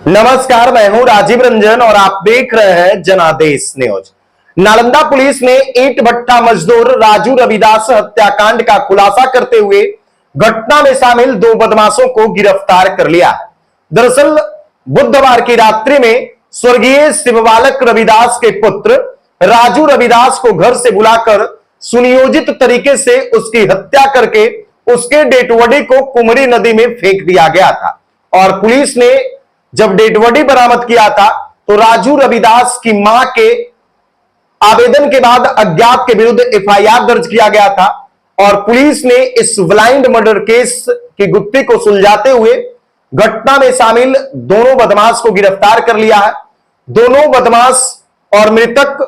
नमस्कार, मैं हूं राजीव रंजन और आप देख रहे हैं जनादेश न्यूज। नालंदा पुलिस ने ईंट भट्टा मजदूर राजू रविदास हत्याकांड का खुलासा करते हुए घटना में शामिल 2 बदमाशों को गिरफ्तार कर लिया। दरअसल बुधवार की रात्रि में स्वर्गीय शिवबालक रविदास के पुत्र राजू रविदास को घर से बुलाकर सुनियोजित तरीके से उसकी हत्या करके उसके डेड बॉडी को कुमरी नदी में फेंक दिया गया था। और पुलिस ने जब डेड बॉडी बरामद किया था तो राजू रविदास की मां के आवेदन के बाद अज्ञात के विरुद्ध एफआईआर दर्ज किया गया था। और पुलिस ने इस ब्लाइंड मर्डर केस की गुत्थी को सुलझाते हुए घटना में शामिल दोनों बदमाश को गिरफ्तार कर लिया है। दोनों बदमाश और मृतक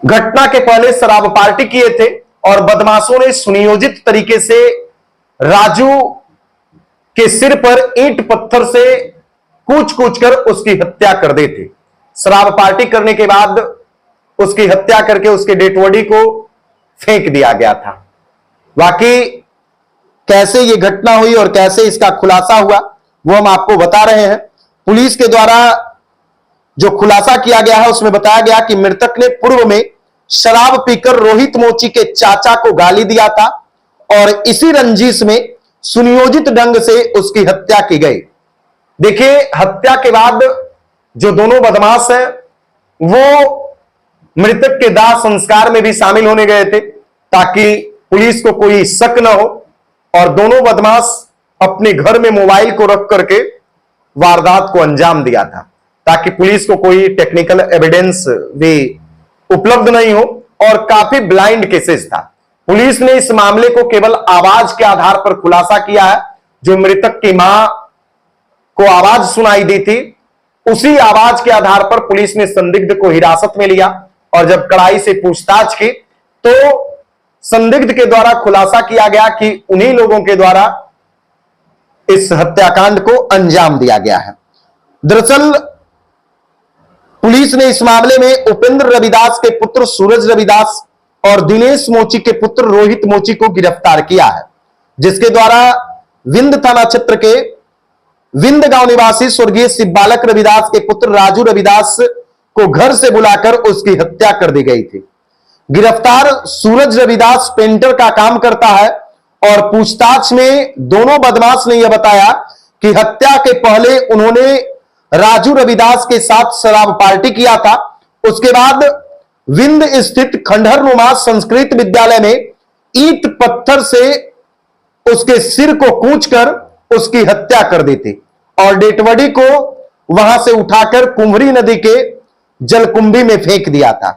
घटना के पहले शराब पार्टी किए थे और बदमाशों ने सुनियोजित तरीके से राजू के सिर पर ईंट पत्थर से कूच कूच कर उसकी हत्या कर दी थी। शराब पार्टी करने के बाद उसकी हत्या करके उसके डेड बॉडी को फेंक दिया गया था। बाकी कैसे यह घटना हुई और कैसे इसका खुलासा हुआ वो हम आपको बता रहे हैं। पुलिस के द्वारा जो खुलासा किया गया है उसमें बताया गया कि मृतक ने पूर्व में शराब पीकर रोहित मोची के चाचा को गाली दिया था और इसी रंजिश में सुनियोजित ढंग से उसकी हत्या की गई। देखिए, हत्या के बाद जो दोनों बदमाश हैं वो मृतक के दाह संस्कार में भी शामिल होने गए थे ताकि पुलिस को कोई शक न हो। और दोनों बदमाश अपने घर में मोबाइल को रख करके वारदात को अंजाम दिया था ताकि पुलिस को कोई टेक्निकल एविडेंस भी उपलब्ध नहीं हो। और काफी ब्लाइंड केसेस था। पुलिस ने इस मामले को केवल आवाज के आधार पर खुलासा किया है। जो मृतक की मां को आवाज सुनाई दी थी उसी आवाज के आधार पर पुलिस ने संदिग्ध को हिरासत में लिया और जब कड़ाई से पूछताछ की तो संदिग्ध के द्वारा खुलासा किया गया कि उन्हीं लोगों के द्वारा इस हत्याकांड को अंजाम दिया गया है। दरअसल पुलिस ने इस मामले में उपेंद्र रविदास के पुत्र सूरज रविदास और दिनेश मोची के पुत्र रोहित मोची को गिरफ्तार किया है, जिसके द्वारा विंद थाना क्षेत्र के विंद गांव निवासी स्वर्गीय शिवबालक रविदास के पुत्र राजू रविदास को घर से बुलाकर उसकी हत्या कर दी गई थी। गिरफ्तार सूरज रविदास पेंटर का काम करता है और पूछताछ में दोनों बदमाश ने यह बताया कि हत्या के पहले उन्होंने राजू रविदास के साथ शराब पार्टी किया था। उसके बाद विंद स्थित खंडहर नुमा संस्कृत विद्यालय में ईंट पत्थर से उसके सिर को कूचकर उसकी हत्या कर दी थी और डेड बॉडी को वहां से उठाकर कुमरी नदी के जलकुंभी में फेंक दिया था।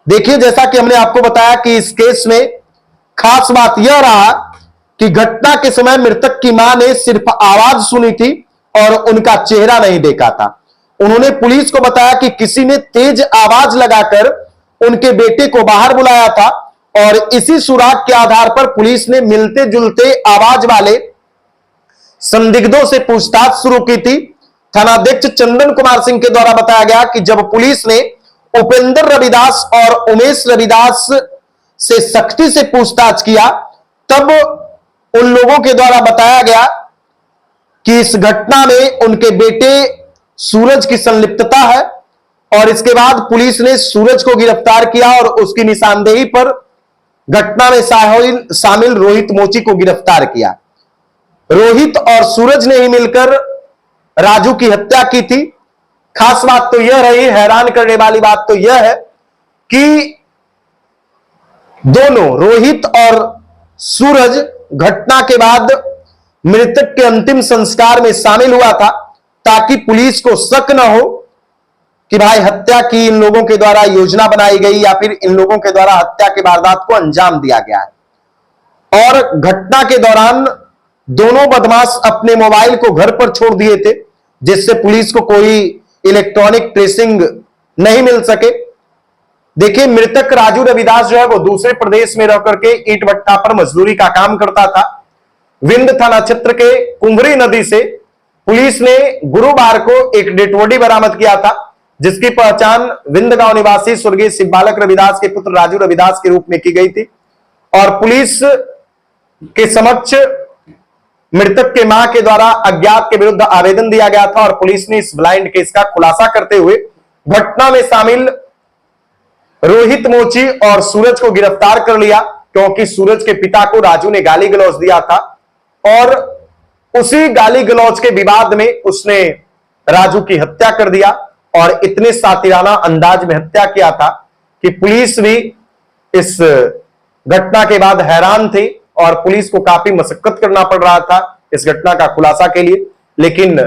देखिए, जैसा कि हमने आपको बताया कि इस केस में खास बात यह रहा कि घटना के समय मृतक की मां ने सिर्फ आवाज सुनी थी और उनका चेहरा नहीं देखा था। उन्होंने पुलिस को बताया कि किसी ने तेज आवाज लगाकर उनके बेटे को बाहर बुलाया था और इसी सुराग के आधार पर पुलिस ने मिलते जुलते आवाज वाले संदिग्धों से पूछताछ शुरू की थी। थानाध्यक्ष चंदन कुमार सिंह के द्वारा बताया गया कि जब पुलिस ने उपेंद्र रविदास और उमेश रविदास से सख्ती से पूछताछ किया तब उन लोगों के द्वारा बताया गया कि इस घटना में उनके बेटे सूरज की संलिप्तता है और इसके बाद पुलिस ने सूरज को गिरफ्तार किया और उसकी निशानदेही पर घटना में शामिल रोहित मोची को गिरफ्तार किया। रोहित और सूरज ने ही मिलकर राजू की हत्या की थी। खास बात तो यह रही, हैरान करने वाली बात तो यह है कि दोनों रोहित और सूरज घटना के बाद मृतक के अंतिम संस्कार में शामिल हुआ था ताकि पुलिस को शक न हो कि भाई हत्या की इन लोगों के द्वारा योजना बनाई गई या फिर इन लोगों के द्वारा हत्या के वारदात को अंजाम दिया गया है। और घटना के दौरान दोनों बदमाश अपने मोबाइल को घर पर छोड़ दिए थे जिससे पुलिस को कोई इलेक्ट्रॉनिक ट्रेसिंग नहीं मिल सके। देखिए, मृतक राजू रविदास जो है वो दूसरे प्रदेश में रह करके ईंट भट्टा पर मजदूरी का काम करता था। विंद थाना क्षेत्र के कुंभरी नदी से पुलिस ने गुरुवार को एक डेड बॉडी बरामद किया था जिसकी पहचान विंद गांव निवासी स्वर्गीय शिवबालक रविदास के पुत्र राजू रविदास के रूप में की गई थी। और पुलिस के समक्ष मृतक के मां के द्वारा अज्ञात के विरुद्ध आवेदन दिया गया था और पुलिस ने इस ब्लाइंड केस का खुलासा करते हुए घटना में शामिल रोहित मोची और सूरज को गिरफ्तार कर लिया, क्योंकि सूरज के पिता को राजू ने गाली गलौज दिया था और उसी गाली गलौज के विवाद में उसने राजू की हत्या कर दिया और इतने सातिराना अंदाज में हत्या किया था कि पुलिस भी इस घटना के बाद हैरान थी और पुलिस को काफी मशक्कत करना पड़ रहा था इस घटना का खुलासा के लिए। लेकिन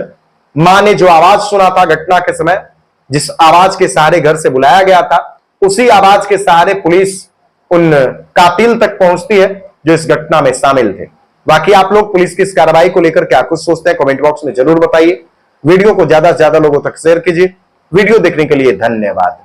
मां ने जो आवाज सुना था घटना के समय, जिस आवाज के सहारे घर से बुलाया गया था, उसी आवाज के सहारे पुलिस उन कातिल तक पहुंचती है जो इस घटना में शामिल थे। बाकी आप लोग पुलिस की इस कार्रवाई को लेकर क्या कुछ सोचते हैं, कमेंट बॉक्स में जरूर बताइए। वीडियो को ज्यादा से ज्यादा लोगों तक शेयर कीजिए। वीडियो देखने के लिए धन्यवाद।